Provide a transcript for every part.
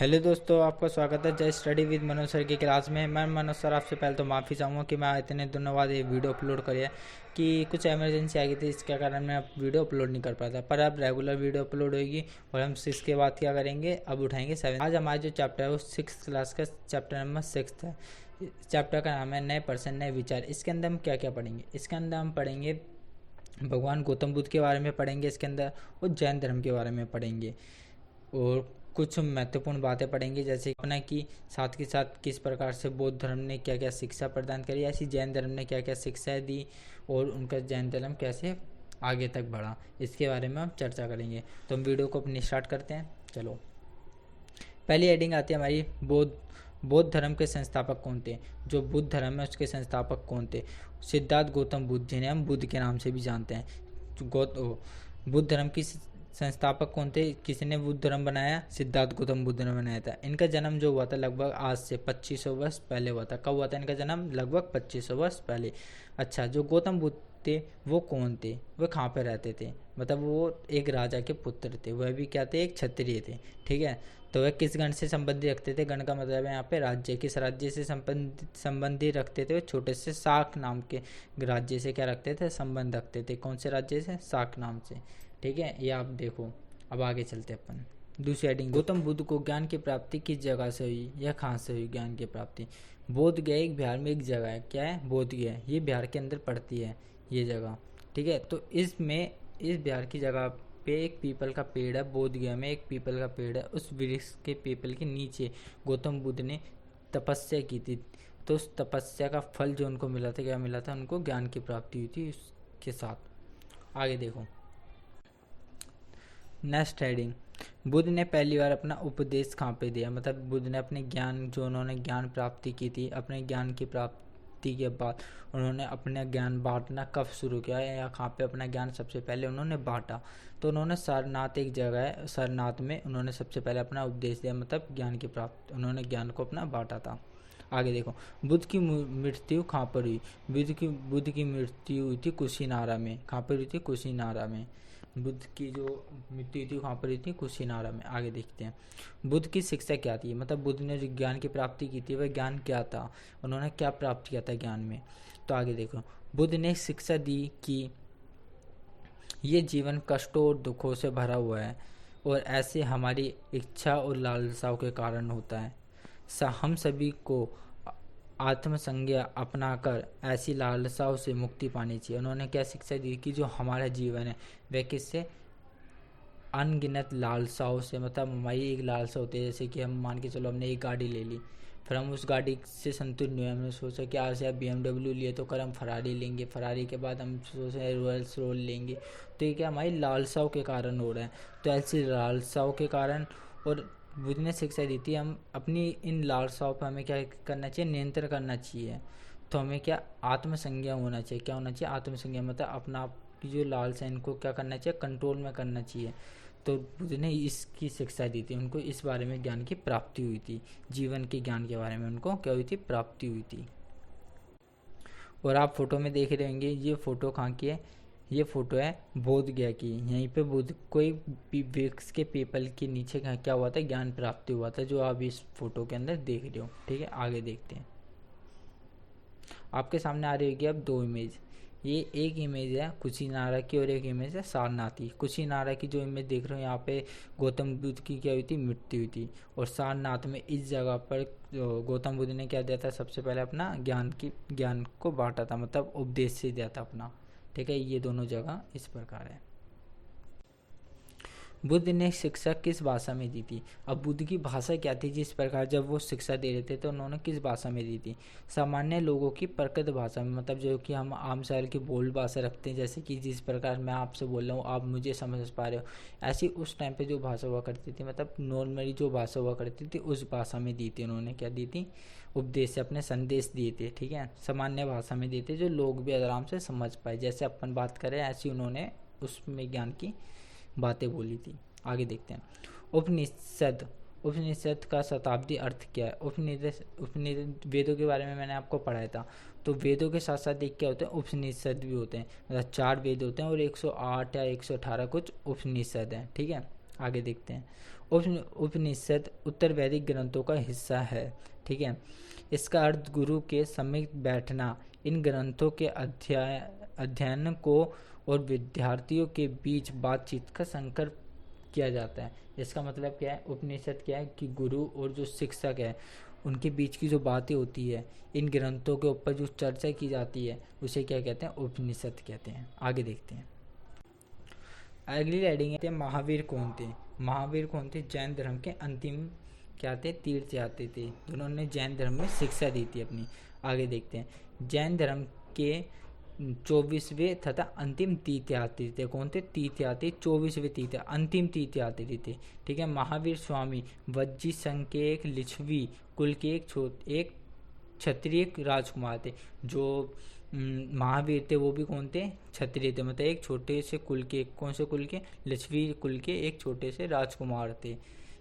Hello दोस्तों, आपका स्वागत है जय स्टडी विद मनोज सर की क्लास में। मैं मनोज सर आपसे पहले तो माफ़ी चाहूँगा कि मैं इतने दिनों बाद ये वीडियो अपलोड करी है कि कुछ इमरजेंसी आ गई थी, इसके कारण मैं अब वीडियो अपलोड नहीं कर पाता। पर अब रेगुलर वीडियो अपलोड होगी और हम 6 के बाद क्या करेंगे, अब उठाएंगे 7। आज हमारा जो चैप्टर है वो 6th क्लास का चैप्टर नंबर 6 है। चैप्टर का नाम है नए पर्सन नए विचार। इसके अंदर हम क्या क्या पढ़ेंगे, इसके अंदर हम पढ़ेंगे भगवान गौतम बुद्ध के बारे में पढ़ेंगे इसके अंदर, और जैन धर्म के बारे में पढ़ेंगे, और कुछ महत्वपूर्ण बातें पढ़ेंगे जैसे अपना कि साथ के साथ किस प्रकार से बौद्ध धर्म ने क्या क्या शिक्षा प्रदान करी, ऐसी जैन धर्म ने क्या क्या शिक्षाएं दी और उनका जैन धर्म कैसे आगे तक बढ़ा, इसके बारे में हम चर्चा करेंगे। तो हम वीडियो को अपनी स्टार्ट करते हैं। चलो, पहली हेडिंग आती है हमारी बौद्ध धर्म के संस्थापक कौन थे। जो बुद्ध धर्म है उसके संस्थापक कौन थे? सिद्धार्थ गौतम बुद्ध, जिन्हें हम बुद्ध के नाम से भी जानते हैं। बुद्ध धर्म की संस्थापक कौन थे, किसने बुद्ध धर्म बनाया? सिद्धार्थ गौतम बुद्ध ने बनाया था। इनका जन्म जो हुआ था लगभग आज से 2500 वर्ष पहले हुआ था। कब हुआ था इनका जन्म? लगभग 2500 वर्ष पहले। अच्छा, जो गौतम बुद्ध थे वो कौन थे, वो कहाँ पे रहते थे? मतलब वो एक राजा के पुत्र थे, वह भी क्या थे? एक क्षत्रिय थे। ठीक है, तो वह किस गण से संबंधी रखते थे? गण का मतलब है यहाँ पे राज्य। किस राज्य से संबंधी रखते थे? छोटे से शाक नाम के राज्य से क्या रखते थे? संबंध रखते थे। कौन से राज्य से? शाक नाम से। ठीक है, ये आप देखो। अब आगे चलते अपन दूसरी हेडिंग। गौतम बुद्ध को ज्ञान की प्राप्ति किस जगह से हुई या कहाँ से हुई ज्ञान की प्राप्ति? बोध गया एक बिहार में एक जगह है, क्या है? बोध गया, ये बिहार के अंदर पड़ती है ये जगह। ठीक है, तो इसमें इस बिहार की जगह पे एक पीपल का पेड़ है। बोध गया में एक पीपल का पेड़ है, उस वृक्ष के पीपल के नीचे गौतम बुद्ध ने तपस्या की थी। तो उस तपस्या का फल जो उनको मिला था, क्या मिला था? उनको ज्ञान की प्राप्ति हुई थी उसके साथ। आगे देखो, नेक्स्ट हेडिंग। बुद्ध ने पहली बार अपना उपदेश कहाँ पे दिया? मतलब बुद्ध ने अपने ज्ञान, जो उन्होंने ज्ञान प्राप्ति की थी, अपने ज्ञान की प्राप्ति के बाद उन्होंने अपना ज्ञान बांटना कब शुरू किया या कहाँ पे अपना ज्ञान सबसे पहले उन्होंने बांटा? तो उन्होंने सारनाथ एक जगह है, सारनाथ में उन्होंने सबसे पहले अपना उपदेश दिया, मतलब ज्ञान की प्राप्ति, उन्होंने ज्ञान को अपना बांटा था। आगे देखो, बुद्ध की मृत्यु कहाँ पर हुई? बुद्ध की मृत्यु हुई थी कुशीनारा में। कहाँ पर हुई थी? कुशीनारा में। बुद्ध की जो मृत्यु थी वहाँ पर हुई थी कुशीनारा में। आगे देखते हैं, बुद्ध की शिक्षा क्या थी? मतलब बुद्ध ने जो ज्ञान की प्राप्ति की थी वह ज्ञान क्या था, उन्होंने क्या प्राप्त किया था ज्ञान में? तो आगे देखो, बुद्ध ने शिक्षा दी कि ये जीवन कष्टों और दुखों से भरा हुआ है और ऐसे हमारी इच्छा और लालसाओं के कारण होता है। हम सभी को आत्मसंज्ञा अपनाकर ऐसी लालसाओं से मुक्ति पानी चाहिए। उन्होंने क्या शिक्षा दी कि जो हमारा जीवन है वह किससे? अनगिनत लालसाओं से। मतलब हमारी एक लालसा होती है, जैसे कि हम मान के चलो हमने एक गाड़ी ले ली, फिर हम उस गाड़ी से संतुष्ट नहीं हुए, हमने सोचा कि आज यार BMW लिए तो कल हम फरारी लेंगे, फरारी के बाद हम सोचे रॉयल्स रोल लेंगे। तो ये क्या हमारी लालसाओं के कारण हो रहा है। तो ऐसी लालसाओं के कारण, और बुद्ध ने शिक्षा दी थी हम अपनी इन लालसाओं पर हमें क्या करना चाहिए? नियंत्रण करना चाहिए। तो हमें क्या आत्मसंज्ञा होना चाहिए? क्या होना चाहिए? आत्मसंज्ञा, मतलब अपना आप की जो लालसा है इनको क्या करना चाहिए? कंट्रोल में करना चाहिए। तो बुद्ध ने इसकी शिक्षा दी थी, उनको इस बारे में ज्ञान की प्राप्ति हुई थी, जीवन के ज्ञान के बारे में उनको क्या हुई थी? प्राप्ति हुई थी। और आप फोटो में देख रहे होंगे, ये फोटो कहाँ की है? ये फोटो है बोध गया की। यहीं पे बुद्ध कोई वृक्ष के पीपल के नीचे क्या हुआ था? ज्ञान प्राप्ति हुआ था, जो आप इस फोटो के अंदर देख रहे हो। ठीक है, आगे देखते हैं। आपके सामने आ रही होगी अब दो इमेज। ये एक इमेज है कुशीनारा की और एक इमेज है सारनाथ की। कुशीनारा की जो इमेज देख रहे हो यहाँ पे गौतम बुद्ध की क्या हुई थी? मृत्यु हुई थी। और सारनाथ में इस जगह पर गौतम बुद्ध ने क्या दिया था? सबसे पहले अपना ज्ञान को बांटा था, मतलब उपदेश से दिया था अपना। ठीक है, ये दोनों जगह इस प्रकार है। बुद्ध ने शिक्षा किस भाषा में दी थी? अब बुद्ध की भाषा क्या थी? जिस प्रकार जब वो शिक्षा दे रहे थे तो उन्होंने किस भाषा में दी थी? सामान्य लोगों की प्रकृत भाषा में, मतलब जो कि हम आम शहर की बोल भाषा रखते हैं, जैसे कि जिस प्रकार मैं आपसे बोल रहा हूँ आप मुझे समझ पा रहे हो, ऐसी उस टाइम पे जो भाषा हुआ करती थी, मतलब नॉर्मली जो भाषा हुआ करती थी उस भाषा में दी थी। उन्होंने क्या दी थी? उपदेश से अपने संदेश दिए थे। ठीक है, सामान्य भाषा में दिए थे जो लोग भी आराम से समझ पाए, जैसे अपन बात करें ऐसी उन्होंने उसमें ज्ञान की बातें बोली थी। आगे देखते हैं, उपनिषद। उपनिषद का शताब्दी अर्थ क्या है? उपनिषद वेदों के बारे में मैंने आपको पढ़ाया था। तो वेदों के साथ साथ एक क्या होते हैं? उपनिषद भी होते हैं। मतलब 4 वेद होते हैं और 108 या 118 कुछ उपनिषद हैं। ठीक है, आगे देखते हैं। उपनिषद उत्तर वैदिक ग्रंथों का हिस्सा है। ठीक है, इसका अर्थ गुरु के समीप बैठना, इन ग्रंथों के अध्ययन को और विद्यार्थियों के बीच बातचीत का संकर किया जाता है। इसका मतलब क्या है, उपनिषद क्या है कि गुरु और जो शिक्षक है उनके बीच की जो बातें होती है, इन ग्रंथों के ऊपर जो चर्चा की जाती है, उसे क्या कहते हैं, उपनिषद कहते हैं। आगे देखते हैं, अगली राइडिंग है महावीर कौन थे। महावीर कौन थे? जैन धर्म के अंतिम क्या थे, तीर्थयात्री थे, जिन्होंने जैन धर्म में शिक्षा दी थी अपनी। आगे देखते हैं, जैन धर्म के 24वें तथा अंतिम तीर्थयात्री थे। कौन थे? तीर्थयात्री, 24वें तीर्थ अंतिम तीर्थयात्री थे। ठीक है, महावीर स्वामी वज्जी संघ के एक लिच्छवी कुल के एक क्षत्रिय राजकुमार थे। जो महावीर थे वो भी कौन थे? क्षत्रिय थे, मतलब एक छोटे से कुल के, कौन से कुल के? लिच्छवी कुल के एक छोटे से राजकुमार थे।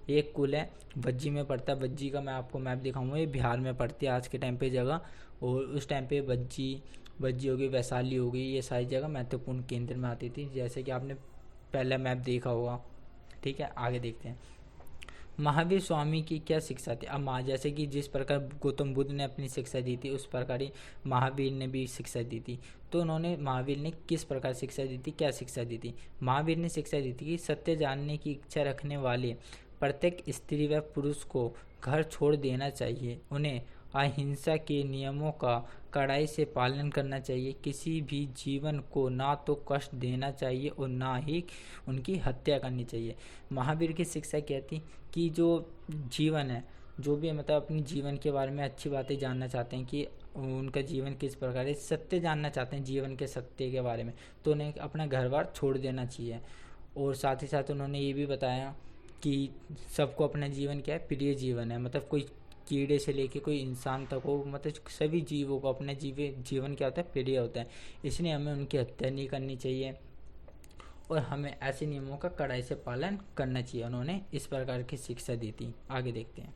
एक कुल है वज्जी में पड़ता है, वज्जी का मैं आपको मैप दिखाऊंगा, ये बिहार में पड़ती है आज के टाइम पे जगह, और उस टाइम पे वज्जी हो गई, वैशाली हो गई, ये सारी जगह महत्वपूर्ण केंद्र में आती थी, जैसे कि आपने पहला मैप देखा होगा। ठीक है, आगे देखते हैं, महावीर स्वामी की क्या शिक्षा थी। अब जैसे कि जिस प्रकार गौतम बुद्ध ने अपनी शिक्षा दी थी, उस प्रकार ही महावीर ने भी शिक्षा दी थी। तो महावीर ने किस प्रकार शिक्षा दी थी, क्या शिक्षा दी थी? महावीर ने शिक्षा दी थी कि सत्य जानने की इच्छा रखने वाले प्रत्येक स्त्री व पुरुष को घर छोड़ देना चाहिए, उन्हें अहिंसा के नियमों का कड़ाई से पालन करना चाहिए, किसी भी जीवन को ना तो कष्ट देना चाहिए और ना ही उनकी हत्या करनी चाहिए। महावीर की शिक्षा क्या थी कि जो जीवन है, जो भी मतलब अपनी जीवन के बारे में अच्छी बातें जानना चाहते हैं कि उनका जीवन किस प्रकार है, सत्य जानना चाहते हैं जीवन के सत्य के बारे में, तो उन्हें अपना घर बार छोड़ देना चाहिए। और साथ ही साथ उन्होंने ये भी बताया कि सबको अपना जीवन क्या है, प्रिय जीवन है, मतलब कोई कीड़े से लेके कोई इंसान तक हो, मतलब सभी जीवों को अपना जीवन क्या होता है, प्रिय होता है, इसलिए हमें उनकी हत्या नहीं करनी चाहिए और हमें ऐसे नियमों का कड़ाई से पालन करना चाहिए। उन्होंने इस प्रकार की शिक्षा दी थी। आगे देखते हैं,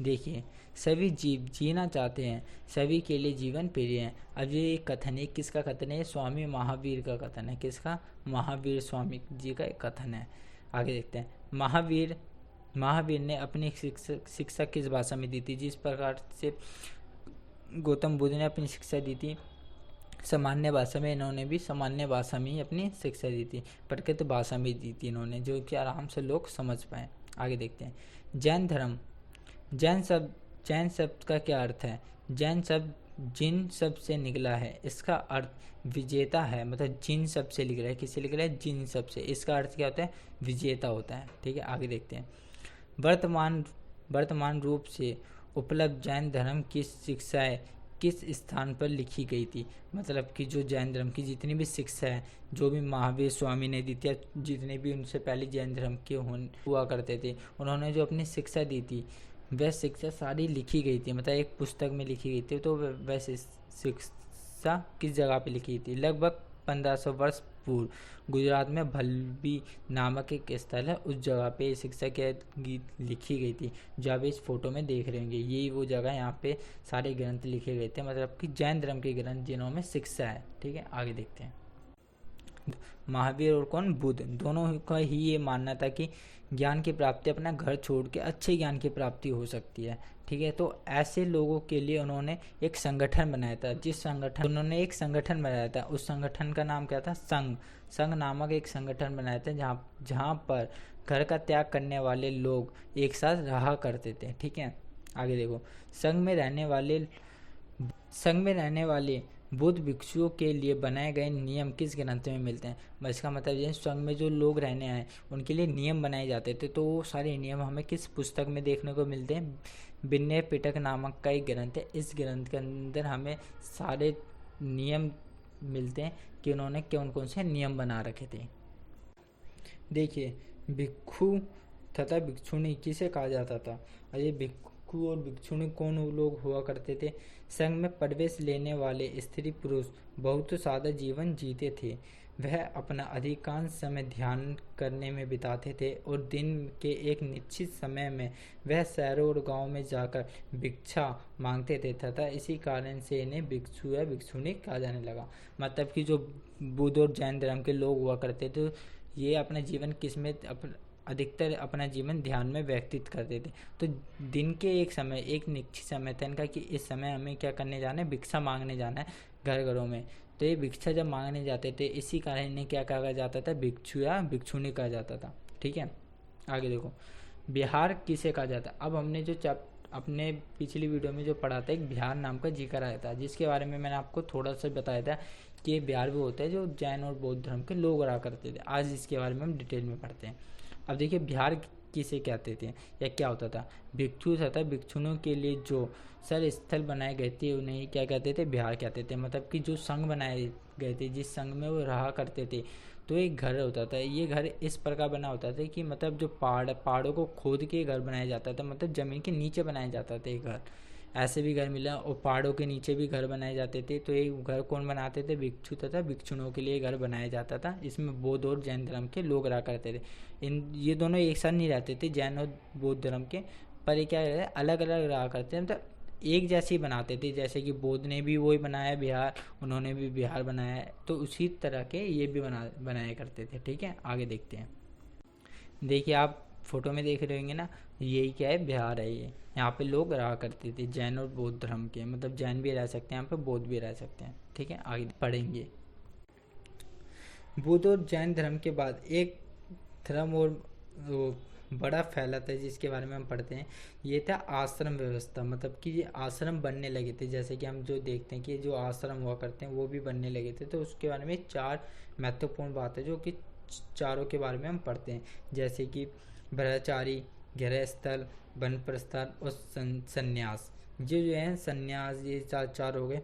देखिए, सभी जीव जीना चाहते हैं, सभी के लिए जीवन प्रिय है। अब ये कथन है, किसका कथन है? स्वामी महावीर का कथन है। किसका? महावीर स्वामी जी का एक कथन है। आगे देखते हैं, महावीर ने अपनी शिक्षा किस भाषा में दी थी? जिस प्रकार से गौतम बुद्ध ने अपनी शिक्षा दी थी सामान्य भाषा में, इन्होंने भी सामान्य भाषा में ही अपनी शिक्षा दी थी, प्रकृत भाषा में दी थी इन्होंने, जो कि आराम से लोग समझ पाए। आगे देखते हैं, जैन धर्म, जैन शब्द का क्या अर्थ है? जैन शब्द जिन शब्द से निकला है, इसका अर्थ विजेता है, मतलब जिन शब्द से निकला है, किससे निकला है? जिन शब्द से, इसका अर्थ क्या होता है? विजेता होता है। ठीक है, आगे देखते हैं, वर्तमान रूप से उपलब्ध जैन धर्म की शिक्षाएं किस स्थान पर लिखी गई थी? मतलब कि जो जैन धर्म की जितनी भी शिक्षा है, जो भी महावीर स्वामी ने दी थी, जितने भी उनसे पहले जैन धर्म के हुआ करते थे, उन्होंने जो अपनी शिक्षा दी थी, वह शिक्षा सारी लिखी गई थी, मतलब एक पुस्तक में लिखी गई थी। तो वह शिक्षा किस जगह पे लिखी थी? लगभग 1500 वर्ष पूर्व गुजरात में भल्बी नामक एक स्थल है, उस जगह पे शिक्षा के लिखी गई थी, जो आप इस फोटो में देख रहे होंगे। यही वो जगह, यहाँ पे सारे ग्रंथ लिखे गए थे, मतलब कि जैन धर्म के ग्रंथ जिन्होंने शिक्षा है। ठीक है, आगे देखते हैं, महावीर और कौन? बुद्ध, दोनों का ही ये मानना था कि ज्ञान की प्राप्ति अपना घर छोड़ के अच्छे ज्ञान की प्राप्ति हो सकती है। ठीक है, तो ऐसे लोगों के लिए उन्होंने एक संगठन बनाया था, उन्होंने एक संगठन बनाया था, उस संगठन का नाम क्या था? संघ नामक एक संगठन बनाया था, जहाँ पर घर का त्याग करने वाले लोग एक साथ रहा करते थे। ठीक है, आगे देखो, संघ में रहने वाले बुद्ध भिक्षुओं के लिए बनाए गए नियम किस ग्रंथ में मिलते हैं? इसका मतलब ये, संघ में जो लोग रहने आए उनके लिए नियम बनाए जाते थे, तो वो सारे नियम हमें किस पुस्तक में देखने को मिलते हैं? विनय पिटक नामक का एक ग्रंथ है, इस ग्रंथ के अंदर हमें सारे नियम मिलते हैं कि उन्होंने कौन से नियम बना रखे थे। देखिए, भिक्षु तथा भिक्षुणी किसे कहा जाता था? और ये भिक्षु और भिक्षुणी कौन लोग हुआ करते थे? संघ में प्रवेश लेने वाले स्त्री पुरुष बहुत सादा जीवन जीते थे। वह अपना अधिकांश समय ध्यान करने में बिताते थे और दिन के एक निश्चित समय में वह शहरों और गांवों में जाकर भिक्षा मांगते थे, तथा इसी कारण से इन्हें भिक्षु या भिक्षुणी कहा जाने लगा। मतलब कि जो बुद्ध और जैन धर्म के लोग हुआ करते थे, ये अपना जीवन किस में अधिकतर अपना जीवन ध्यान में व्यतीत करते थे। तो दिन के एक निश्चित समय था इनका कि इस समय हमें क्या करने जाना है, भिक्षा मांगने जाना है घर घरों में। तो ये भिक्षा जब मांगने जाते थे, इसी कारण इन्हें क्या कहा जाता था, भिक्षु या भिक्षुणी कहा जाता था। ठीक है, आगे देखो, बिहार किसे कहा जाता है। अब हमने जो अपने पिछली वीडियो में जो पढ़ा था, एक बिहार नाम का जिक्र आया था, जिसके बारे में मैंने आपको थोड़ा सा बताया था कि ये बिहार वो होता है जो जैन और बौद्ध धर्म के लोग रहा करते थे। आज इसके बारे में हम डिटेल में पढ़ते हैं। अब देखिए, बिहार किसे कहते थे या क्या होता था। भिक्षु तथा भिक्षुणों के लिए जो सर स्थल बनाए गए थे उन्हें क्या कहते थे, बिहार कहते थे। मतलब कि जो संघ बनाए गए थे, जिस संघ में वो रहा करते थे, तो एक घर होता था। ये घर इस प्रकार बना होता था कि मतलब जो पहाड़ों को खोद के घर बनाया जाता था, मतलब ज़मीन के नीचे बनाया जाता था। एक घर ऐसे भी घर मिला, और पहाड़ों के नीचे भी घर बनाए जाते थे। तो एक घर कौन बनाते थे, भिक्षु तथा भिक्षुणों के लिए घर बनाया जाता था। इसमें बौद्ध और जैन धर्म के लोग रहा करते थे। ये दोनों एक साथ नहीं रहते थे, जैन और बौद्ध धर्म के, पर ये क्या है, अलग अलग रहा करते हैं। मतलब एक जैसे ही बनाते थे, जैसे कि बौद्ध ने भी वही बनाया बिहार, उन्होंने भी बिहार बनाया है, तो उसी तरह के ये भी बनाया करते थे। ठीक है, आगे देखते हैं। देखिए, आप फोटो में देख रहे होंगे ना, यही क्या है, बिहार है। ये यहाँ पे लोग रहा करते थे, जैन और बौद्ध धर्म के। मतलब जैन भी रह सकते हैं यहाँ पे, बौद्ध भी रह सकते हैं। ठीक है, आगे पढ़ेंगे। बौद्ध और जैन धर्म के बाद एक धर्म और वो बड़ा फैला था, जिसके बारे में हम पढ़ते हैं। ये था आश्रम व्यवस्था। मतलब कि ये आश्रम बनने लगे थे, जैसे कि हम जो देखते हैं कि जो आश्रम हुआ करते हैं वो भी बनने लगे थे। तो उसके बारे में 4 महत्वपूर्ण बात है, जो कि चारों के बारे में हम पढ़ते हैं, जैसे कि ब्रह्मचारी, गृहस्थल, वानप्रस्थान और संन्यास। जो है संन्यास, ये चार हो गए।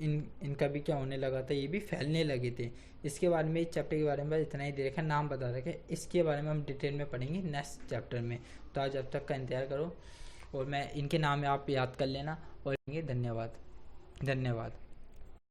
इनका भी क्या होने लगा था, ये भी फैलने लगे थे। इसके बारे में, इस चैप्टर के बारे में इतना ही दे रखा, नाम बता रखे। इसके बारे में हम डिटेल में पढ़ेंगे नेक्स्ट चैप्टर में। तो आज अब तक का इंतजार करो, और मैं इनके नाम आप याद कर लेना। और धन्यवाद।